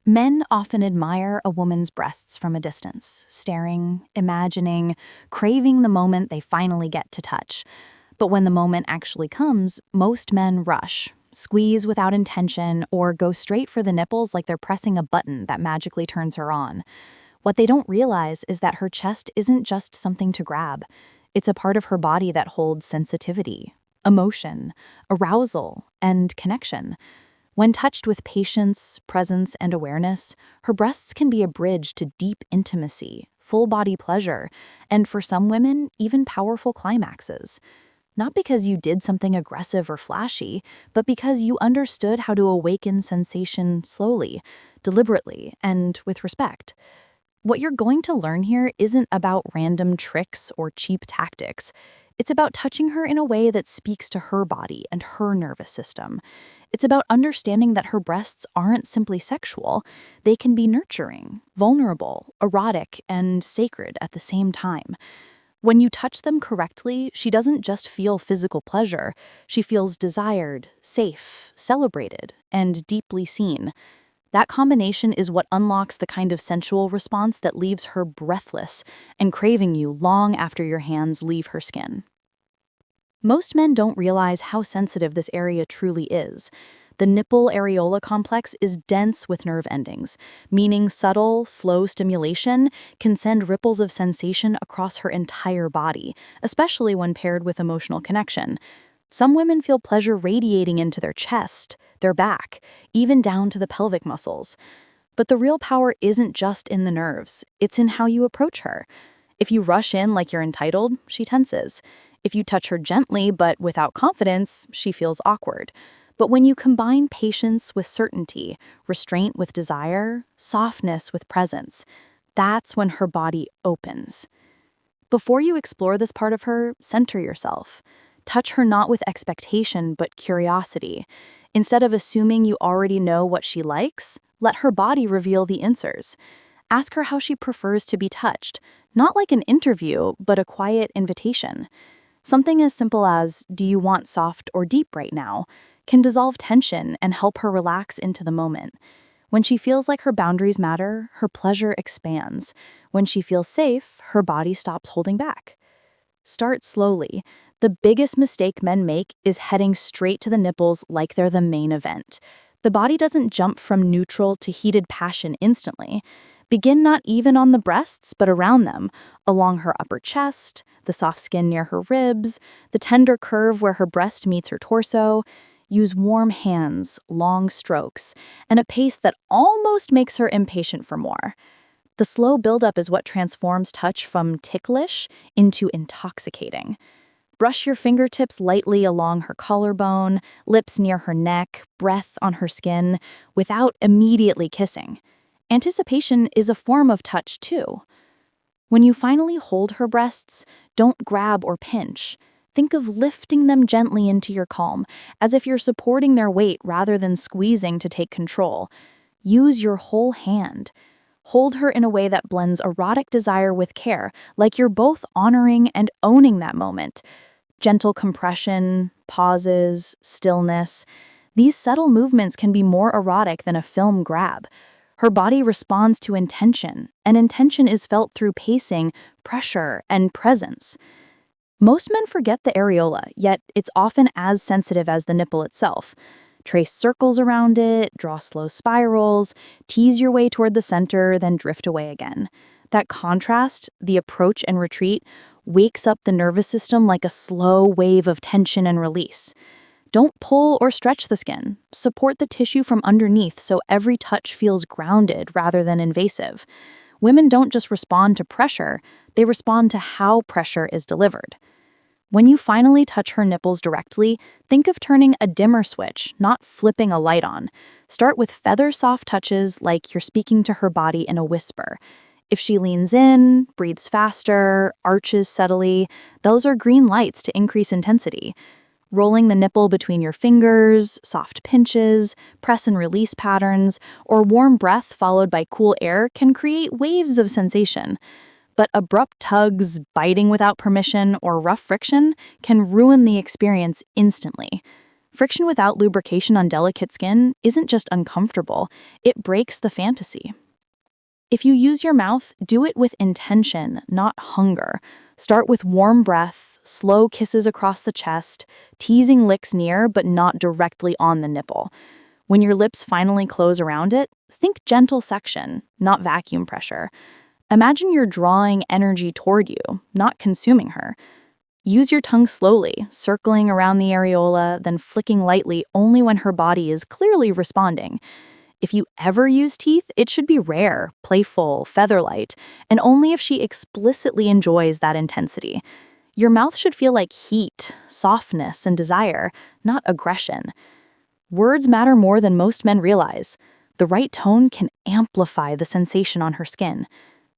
Men often admire a woman's breasts from a distance, staring, imagining, craving the moment they finally get to touch. But when the moment actually comes, most men rush, squeeze without intention, or go straight for the nipples like they're pressing a button that magically turns her on. What they don't realize is that her chest isn't just something to grab. It's a part of her body that holds sensitivity, emotion, arousal, and connection. When touched with patience, presence, and awareness, her breasts can be a bridge to deep intimacy, full-body pleasure, and for some women, even powerful climaxes. Not because you did something aggressive or flashy, but because you understood how to awaken sensation slowly, deliberately, and with respect. What you're going to learn here isn't about random tricks or cheap tactics. It's about touching her in a way that speaks to her body and her nervous system. It's about understanding that her breasts aren't simply sexual. They can be nurturing, vulnerable, erotic, and sacred at the same time. When you touch them correctly, she doesn't just feel physical pleasure. She feels desired, safe, celebrated, and deeply seen. That combination is what unlocks the kind of sensual response that leaves her breathless and craving you long after your hands leave her skin. Most men don't realize how sensitive this area truly is. The nipple areola complex is dense with nerve endings, meaning subtle, slow stimulation can send ripples of sensation across her entire body, especially when paired with emotional connection. Some women feel pleasure radiating into their chest, their back, even down to the pelvic muscles. But the real power isn't just in the nerves, it's in how you approach her. If you rush in like you're entitled, she tenses. If you touch her gently but without confidence, she feels awkward. But when you combine patience with certainty, restraint with desire, softness with presence, that's when her body opens. Before you explore this part of her, center yourself. Touch her not with expectation but curiosity. Instead of assuming you already know what she likes, let her body reveal the answers. Ask her how she prefers to be touched, not like an interview, but a quiet invitation. Something as simple as, "Do you want soft or deep right now?" can dissolve tension and help her relax into the moment. When she feels like her boundaries matter, her pleasure expands. When she feels safe, her body stops holding back. Start slowly. The biggest mistake men make is heading straight to the nipples like they're the main event. The body doesn't jump from neutral to heated passion instantly. Begin not even on the breasts, but around them, along her upper chest, the soft skin near her ribs, the tender curve where her breast meets her torso. Use warm hands, long strokes, and a pace that almost makes her impatient for more. The slow buildup is what transforms touch from ticklish into intoxicating. Brush your fingertips lightly along her collarbone, lips near her neck, breath on her skin, without immediately kissing. Anticipation is a form of touch, too. When you finally hold her breasts, don't grab or pinch. Think of lifting them gently into your palm, as if you're supporting their weight rather than squeezing to take control. Use your whole hand. Hold her in a way that blends erotic desire with care, like you're both honoring and owning that moment. Gentle compression, pauses, stillness. These subtle movements can be more erotic than a film grab. Her body responds to intention, and intention is felt through pacing, pressure, and presence. Most men forget the areola, yet it's often as sensitive as the nipple itself. Trace circles around it, draw slow spirals, tease your way toward the center, then drift away again. That contrast, the approach and retreat, wakes up the nervous system like a slow wave of tension and release. Don't pull or stretch the skin. Support the tissue from underneath so every touch feels grounded rather than invasive. Women don't just respond to pressure, they respond to how pressure is delivered. When you finally touch her nipples directly, think of turning a dimmer switch, not flipping a light on. Start with feather-soft touches like you're speaking to her body in a whisper. If she leans in, breathes faster, arches subtly, those are green lights to increase intensity. Rolling the nipple between your fingers, soft pinches, press and release patterns, or warm breath followed by cool air can create waves of sensation. But abrupt tugs, biting without permission, or rough friction can ruin the experience instantly. Friction without lubrication on delicate skin isn't just uncomfortable, it breaks the fantasy. If you use your mouth, do it with intention, not hunger. Start with warm breath, slow kisses across the chest, teasing licks near but not directly on the nipple. When your lips finally close around it, think gentle suction, not vacuum pressure. Imagine you're drawing energy toward you, not consuming her. Use your tongue slowly, circling around the areola, then flicking lightly only when her body is clearly responding. If you ever use teeth, it should be rare, playful, feather-light, and only if she explicitly enjoys that intensity. Your mouth should feel like heat, softness, and desire, not aggression. Words matter more than most men realize. The right tone can amplify the sensation on her skin.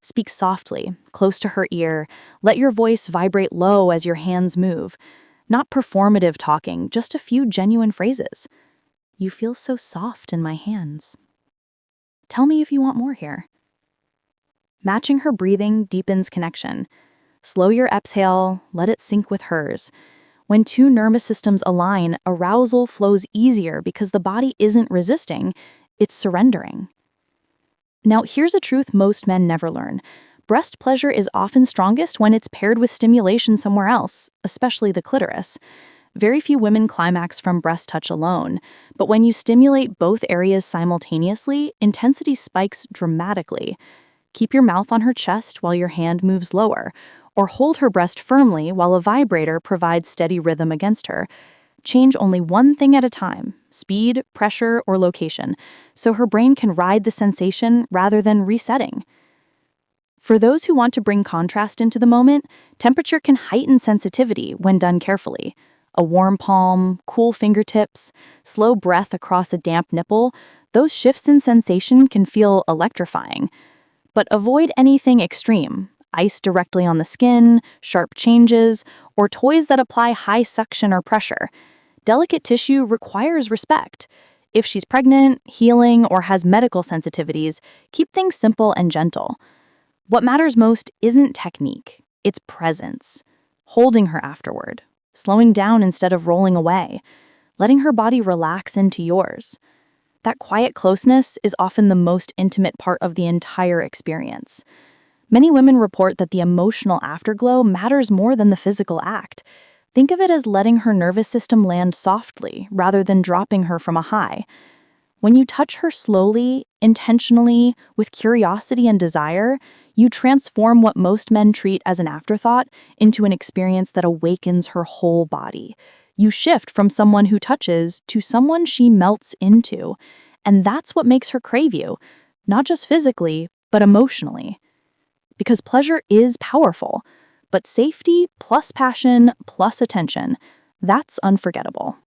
Speak softly, close to her ear. Let your voice vibrate low as your hands move. Not performative talking, just a few genuine phrases. You feel so soft in my hands. Tell me if you want more here. Matching her breathing deepens connection. Slow your exhale, let it sync with hers. When two nervous systems align, arousal flows easier because the body isn't resisting, it's surrendering. Now, here's a truth most men never learn. Breast pleasure is often strongest when it's paired with stimulation somewhere else, especially the clitoris. Very few women climax from breast touch alone, but when you stimulate both areas simultaneously, intensity spikes dramatically. Keep your mouth on her chest while your hand moves lower, or hold her breast firmly while a vibrator provides steady rhythm against her. Change only one thing at a time, speed, pressure, or location, so her brain can ride the sensation rather than resetting. For those who want to bring contrast into the moment, temperature can heighten sensitivity when done carefully. A warm palm, cool fingertips, slow breath across a damp nipple, those shifts in sensation can feel electrifying. But avoid anything extreme. Ice directly on the skin, sharp changes, or toys that apply high suction or pressure. Delicate tissue requires respect. If she's pregnant, healing, or has medical sensitivities, keep things simple and gentle. What matters most isn't technique, it's presence. Holding her afterward, slowing down instead of rolling away, letting her body relax into yours. That quiet closeness is often the most intimate part of the entire experience. Many women report that the emotional afterglow matters more than the physical act. Think of it as letting her nervous system land softly rather than dropping her from a high. When you touch her slowly, intentionally, with curiosity and desire, you transform what most men treat as an afterthought into an experience that awakens her whole body. You shift from someone who touches to someone she melts into. And that's what makes her crave you, not just physically, but emotionally. Because pleasure is powerful, but safety plus passion plus attention, that's unforgettable.